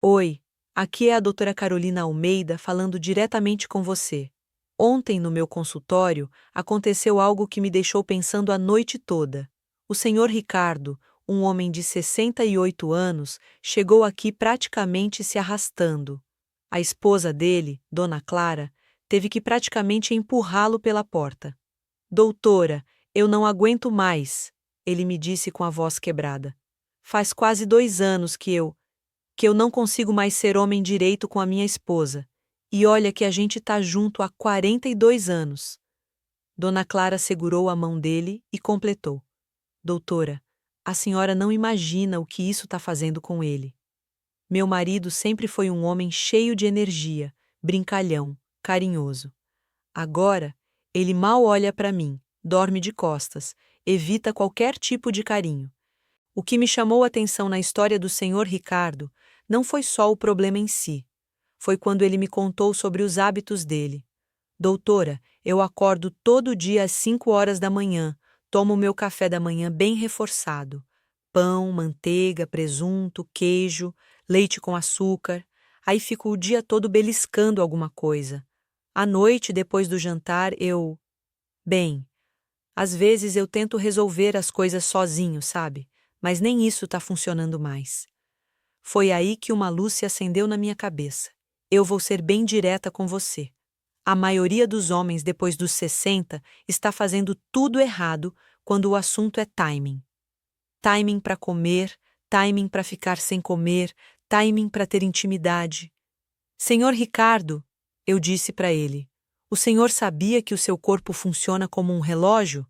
Oi, aqui é a doutora Carolina Almeida falando diretamente com você. Ontem, no meu consultório, aconteceu algo que me deixou pensando a noite toda. O senhor Ricardo, um homem de 68 anos, chegou aqui praticamente se arrastando. A esposa dele, Dona Clara, teve que praticamente empurrá-lo pela porta. Doutora, eu não aguento mais, ele me disse com a voz quebrada. Faz quase 2 anos que eu não consigo mais ser homem direito com a minha esposa. E olha que a gente tá junto há 42 anos. Dona Clara segurou a mão dele e completou. Doutora, a senhora não imagina o que isso tá fazendo com ele. Meu marido sempre foi um homem cheio de energia, brincalhão, carinhoso. Agora, ele mal olha para mim, dorme de costas, evita qualquer tipo de carinho. O que me chamou a atenção na história do senhor Ricardo não foi só o problema em si. Foi quando ele me contou sobre os hábitos dele. Doutora, eu acordo todo dia às 5 horas da manhã, tomo meu café da manhã bem reforçado. Pão, manteiga, presunto, queijo, leite com açúcar. Aí fico o dia todo beliscando alguma coisa. À noite, depois do jantar, Bem, às vezes eu tento resolver as coisas sozinho, sabe? Mas nem isso tá funcionando mais. Foi aí que uma luz se acendeu na minha cabeça. Eu vou ser bem direta com você. A maioria dos homens depois dos 60 está fazendo tudo errado quando o assunto é timing. Timing para comer, timing para ficar sem comer, timing para ter intimidade. Senhor Ricardo, eu disse para ele, o senhor sabia que o seu corpo funciona como um relógio?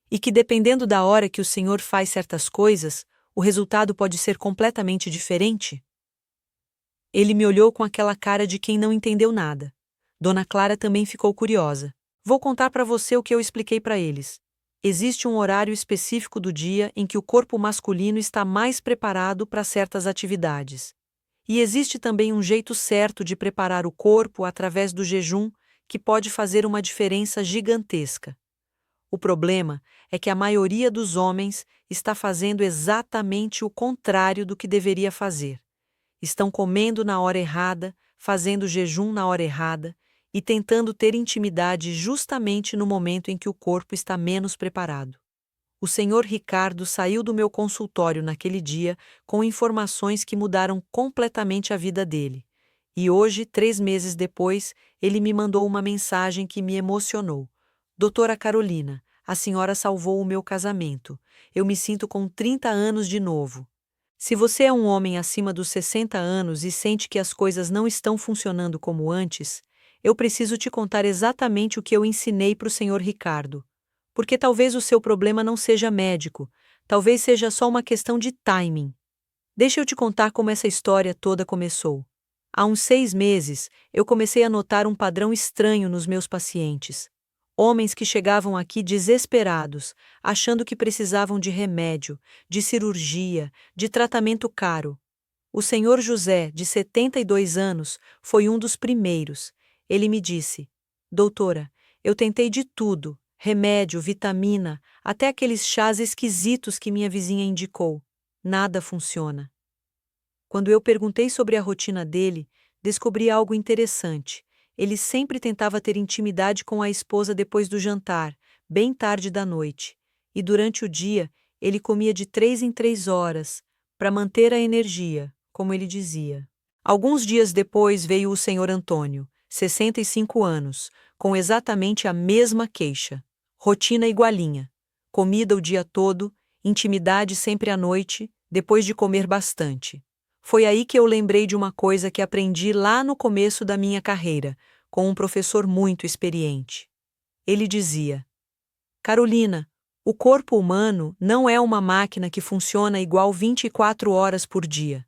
E que dependendo da hora que o senhor faz certas coisas, o resultado pode ser completamente diferente? Ele me olhou com aquela cara de quem não entendeu nada. Dona Clara também ficou curiosa. Vou contar para você o que eu expliquei para eles. Existe um horário específico do dia em que o corpo masculino está mais preparado para certas atividades. E existe também um jeito certo de preparar o corpo através do jejum que pode fazer uma diferença gigantesca. O problema é que a maioria dos homens está fazendo exatamente o contrário do que deveria fazer. Estão comendo na hora errada, fazendo jejum na hora errada e tentando ter intimidade justamente no momento em que o corpo está menos preparado. O senhor Ricardo saiu do meu consultório naquele dia com informações que mudaram completamente a vida dele. E hoje, 3 meses depois, ele me mandou uma mensagem que me emocionou. Doutora Carolina, a senhora salvou o meu casamento. Eu me sinto com 30 anos de novo. Se você é um homem acima dos 60 anos e sente que as coisas não estão funcionando como antes, eu preciso te contar exatamente o que eu ensinei para o senhor Ricardo. Porque talvez o seu problema não seja médico, talvez seja só uma questão de timing. Deixa eu te contar como essa história toda começou. Há uns 6 meses, eu comecei a notar um padrão estranho nos meus pacientes. Homens que chegavam aqui desesperados, achando que precisavam de remédio, de cirurgia, de tratamento caro. O senhor José, de 72 anos, foi um dos primeiros. Ele me disse: Doutora, eu tentei de tudo, remédio, vitamina, até aqueles chás esquisitos que minha vizinha indicou. Nada funciona. Quando eu perguntei sobre a rotina dele, descobri algo interessante. Ele sempre tentava ter intimidade com a esposa depois do jantar, bem tarde da noite. E durante o dia, ele comia de 3 em 3 horas, para manter a energia, como ele dizia. Alguns dias depois veio o senhor Antônio, 65 anos, com exatamente a mesma queixa. Rotina igualinha. Comida o dia todo, intimidade sempre à noite, depois de comer bastante. Foi aí que eu lembrei de uma coisa que aprendi lá no começo da minha carreira, com um professor muito experiente. Ele dizia: Carolina, o corpo humano não é uma máquina que funciona igual 24 horas por dia.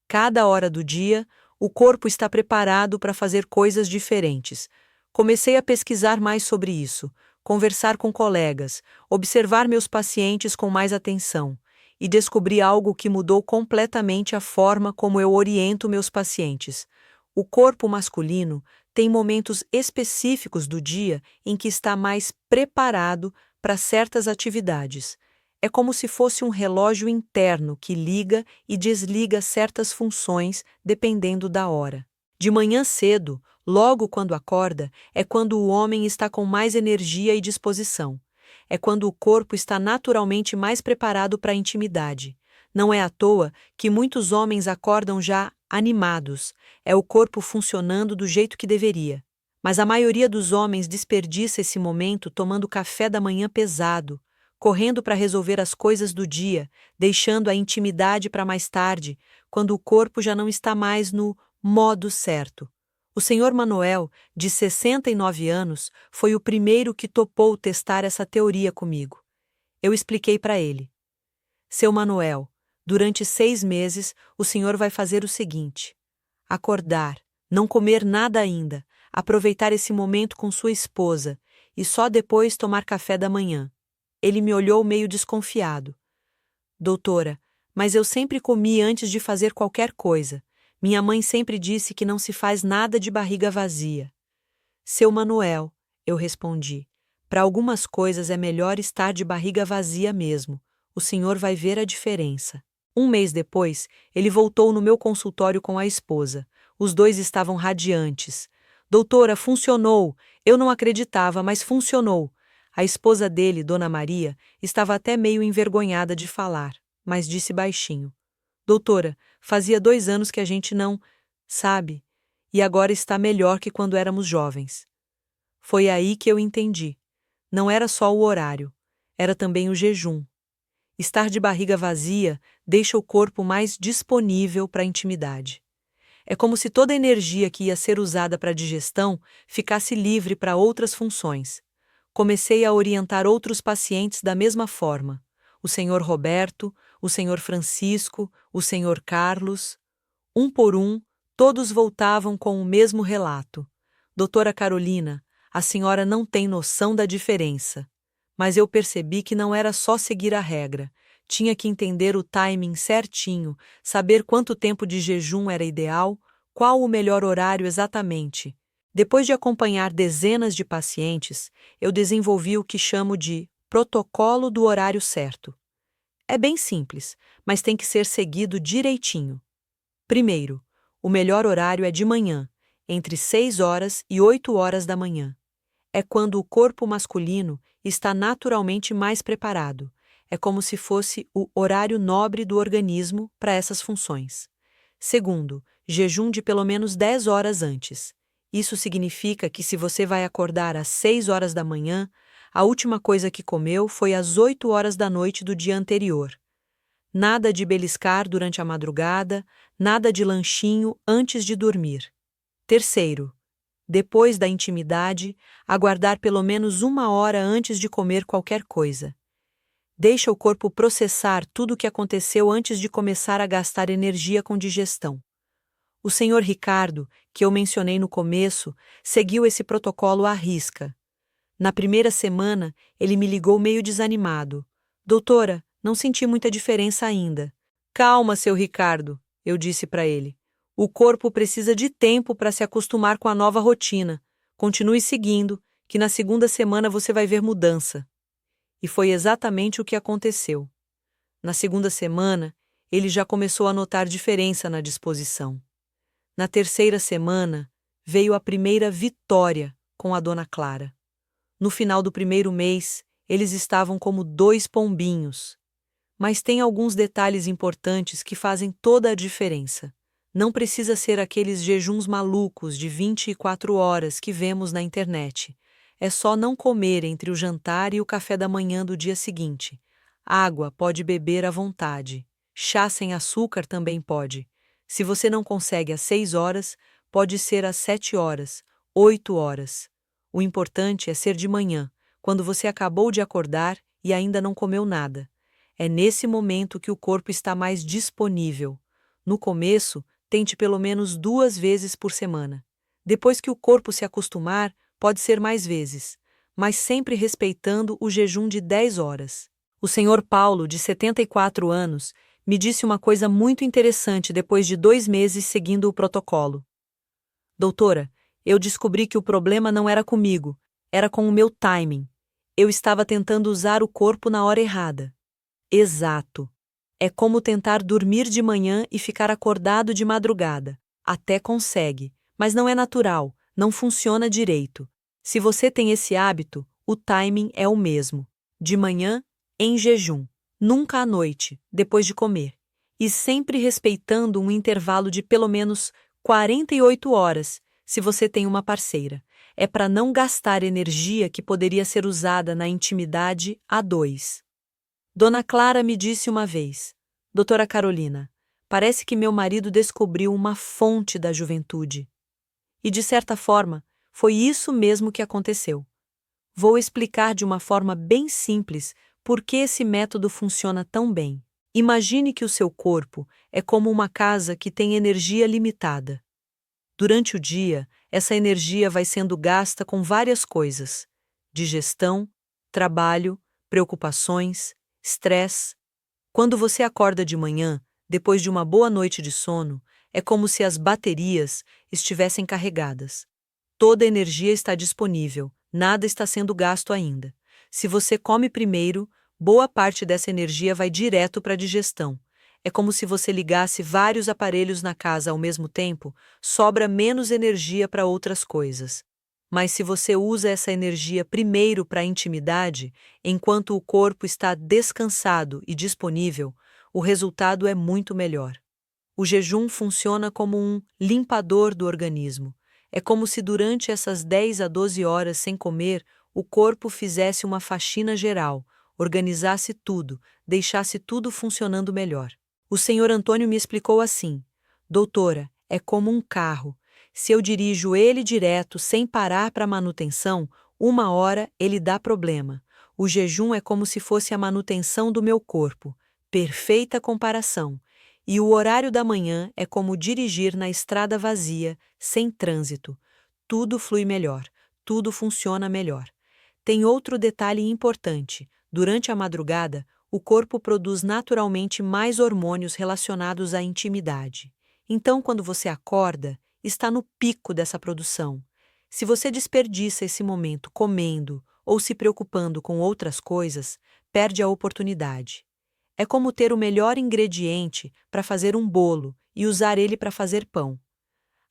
Cada hora do dia, o corpo está preparado para fazer coisas diferentes. Comecei a pesquisar mais sobre isso, conversar com colegas, observar meus pacientes com mais atenção e descobri algo que mudou completamente a forma como eu oriento meus pacientes. O corpo masculino tem momentos específicos do dia em que está mais preparado para certas atividades. É como se fosse um relógio interno que liga e desliga certas funções dependendo da hora. De manhã cedo, logo quando acorda, é quando o homem está com mais energia e disposição. É quando o corpo está naturalmente mais preparado para a intimidade. Não é à toa que muitos homens acordam já animados, é o corpo funcionando do jeito que deveria. Mas a maioria dos homens desperdiça esse momento tomando café da manhã pesado, correndo para resolver as coisas do dia, deixando a intimidade para mais tarde, quando o corpo já não está mais no modo certo. O senhor Manuel, de 69 anos, foi o primeiro que topou testar essa teoria comigo. Eu expliquei para ele. Seu Manuel, durante 6 meses, o senhor vai fazer o seguinte: acordar, não comer nada ainda, aproveitar esse momento com sua esposa e só depois tomar café da manhã. Ele me olhou meio desconfiado. Doutora, mas eu sempre comi antes de fazer qualquer coisa. Minha mãe sempre disse que não se faz nada de barriga vazia. Seu Manuel, eu respondi, para algumas coisas é melhor estar de barriga vazia mesmo. O senhor vai ver a diferença. 1 mês depois, ele voltou no meu consultório com a esposa. Os dois estavam radiantes. Doutora, funcionou! Eu não acreditava, mas funcionou. A esposa dele, Dona Maria, estava até meio envergonhada de falar, mas disse baixinho. Doutora, fazia 2 anos que a gente não, sabe, e agora está melhor que quando éramos jovens. Foi aí que eu entendi. Não era só o horário, era também o jejum. Estar de barriga vazia deixa o corpo mais disponível para a intimidade. É como se toda a energia que ia ser usada para a digestão ficasse livre para outras funções. Comecei a orientar outros pacientes da mesma forma. O senhor Roberto, o senhor Francisco, o senhor Carlos. Um por um, todos voltavam com o mesmo relato. Doutora Carolina, a senhora não tem noção da diferença. Mas eu percebi que não era só seguir a regra. Tinha que entender o timing certinho, saber quanto tempo de jejum era ideal, qual o melhor horário exatamente. Depois de acompanhar dezenas de pacientes, eu desenvolvi o que chamo de protocolo do horário certo. É bem simples, mas tem que ser seguido direitinho. Primeiro, o melhor horário é de manhã, entre 6 horas e 8 horas da manhã. É quando o corpo masculino está naturalmente mais preparado. É como se fosse o horário nobre do organismo para essas funções. Segundo, jejum de pelo menos 10 horas antes. Isso significa que se você vai acordar às 6 horas da manhã, a última coisa que comeu foi às 8 horas da noite do dia anterior. Nada de beliscar durante a madrugada, nada de lanchinho antes de dormir. Terceiro, depois da intimidade, aguardar pelo menos 1 hora antes de comer qualquer coisa. Deixa o corpo processar tudo o que aconteceu antes de começar a gastar energia com digestão. O senhor Ricardo, que eu mencionei no começo, seguiu esse protocolo à risca. Na primeira semana, ele me ligou meio desanimado. Doutora, não senti muita diferença ainda. Calma, seu Ricardo, eu disse para ele. O corpo precisa de tempo para se acostumar com a nova rotina. Continue seguindo, que na segunda semana você vai ver mudança. E foi exatamente o que aconteceu. Na segunda semana, ele já começou a notar diferença na disposição. Na terceira semana, veio a primeira vitória com a Dona Clara. No final do primeiro mês, eles estavam como 2 pombinhos. Mas tem alguns detalhes importantes que fazem toda a diferença. Não precisa ser aqueles jejuns malucos de 24 horas que vemos na internet. É só não comer entre o jantar e o café da manhã do dia seguinte. Água pode beber à vontade. Chá sem açúcar também pode. Se você não consegue às 6 horas, pode ser às 7 horas, 8 horas. O importante é ser de manhã, quando você acabou de acordar e ainda não comeu nada. É nesse momento que o corpo está mais disponível. No começo, tente pelo menos 2 vezes por semana. Depois que o corpo se acostumar, pode ser mais vezes, mas sempre respeitando o jejum de 10 horas. O senhor Paulo, de 74 anos, me disse uma coisa muito interessante depois de 2 meses seguindo o protocolo. Doutora, eu descobri que o problema não era comigo, era com o meu timing. Eu estava tentando usar o corpo na hora errada. Exato. É como tentar dormir de manhã e ficar acordado de madrugada. Até consegue, mas não é natural, não funciona direito. Se você tem esse hábito, o timing é o mesmo. De manhã, em jejum. Nunca à noite, depois de comer. E sempre respeitando um intervalo de pelo menos 48 horas, se você tem uma parceira. É para não gastar energia que poderia ser usada na intimidade a dois. Dona Clara me disse uma vez: Doutora Carolina, parece que meu marido descobriu uma fonte da juventude. E, de certa forma, foi isso mesmo que aconteceu. Vou explicar de uma forma bem simples por que esse método funciona tão bem. Imagine que o seu corpo é como uma casa que tem energia limitada. Durante o dia, essa energia vai sendo gasta com várias coisas: digestão, trabalho, preocupações, estresse. Quando você acorda de manhã, depois de uma boa noite de sono, é como se as baterias estivessem carregadas. Toda a energia está disponível, nada está sendo gasto ainda. Se você come primeiro, boa parte dessa energia vai direto para a digestão. É como se você ligasse vários aparelhos na casa ao mesmo tempo, sobra menos energia para outras coisas. Mas se você usa essa energia primeiro para a intimidade, enquanto o corpo está descansado e disponível, o resultado é muito melhor. O jejum funciona como um limpador do organismo. É como se durante essas 10 a 12 horas sem comer, o corpo fizesse uma faxina geral, organizasse tudo, deixasse tudo funcionando melhor. O senhor Antônio me explicou assim: Doutora, é como um carro. Se eu dirijo ele direto, sem parar para manutenção, uma hora ele dá problema. O jejum é como se fosse a manutenção do meu corpo. Perfeita comparação. E o horário da manhã é como dirigir na estrada vazia, sem trânsito. Tudo flui melhor, tudo funciona melhor. Tem outro detalhe importante: durante a madrugada, o corpo produz naturalmente mais hormônios relacionados à intimidade. Então, quando você acorda, está no pico dessa produção. Se você desperdiça esse momento comendo ou se preocupando com outras coisas, perde a oportunidade. É como ter o melhor ingrediente para fazer um bolo e usar ele para fazer pão.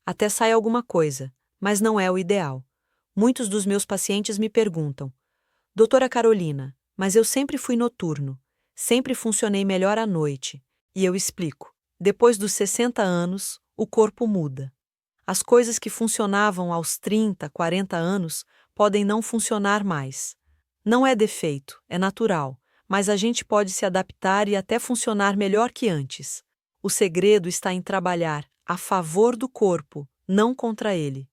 Até sai alguma coisa, mas não é o ideal. Muitos dos meus pacientes me perguntam: Doutora Carolina, mas eu sempre fui noturno, sempre funcionei melhor à noite. E eu explico: depois dos 60 anos, o corpo muda. As coisas que funcionavam aos 30, 40 anos podem não funcionar mais. Não é defeito, é natural, mas a gente pode se adaptar e até funcionar melhor que antes. O segredo está em trabalhar a favor do corpo, não contra ele.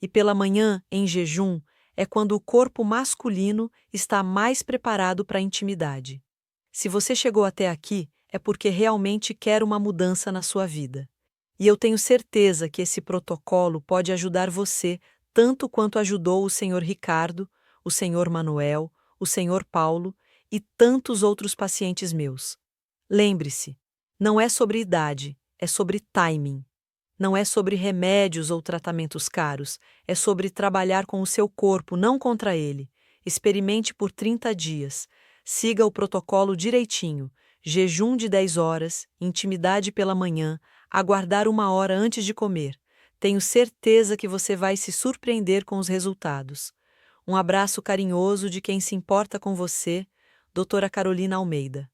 E pela manhã, em jejum, é quando o corpo masculino está mais preparado para a intimidade. Se você chegou até aqui, é porque realmente quer uma mudança na sua vida. E eu tenho certeza que esse protocolo pode ajudar você tanto quanto ajudou o Sr. Ricardo, o Sr. Manuel, o Sr. Paulo e tantos outros pacientes meus. Lembre-se, não é sobre idade, é sobre timing. Não é sobre remédios ou tratamentos caros, é sobre trabalhar com o seu corpo, não contra ele. Experimente por 30 dias. Siga o protocolo direitinho. Jejum de 10 horas, intimidade pela manhã, aguardar uma hora antes de comer. Tenho certeza que você vai se surpreender com os resultados. Um abraço carinhoso de quem se importa com você, doutora Carolina Almeida.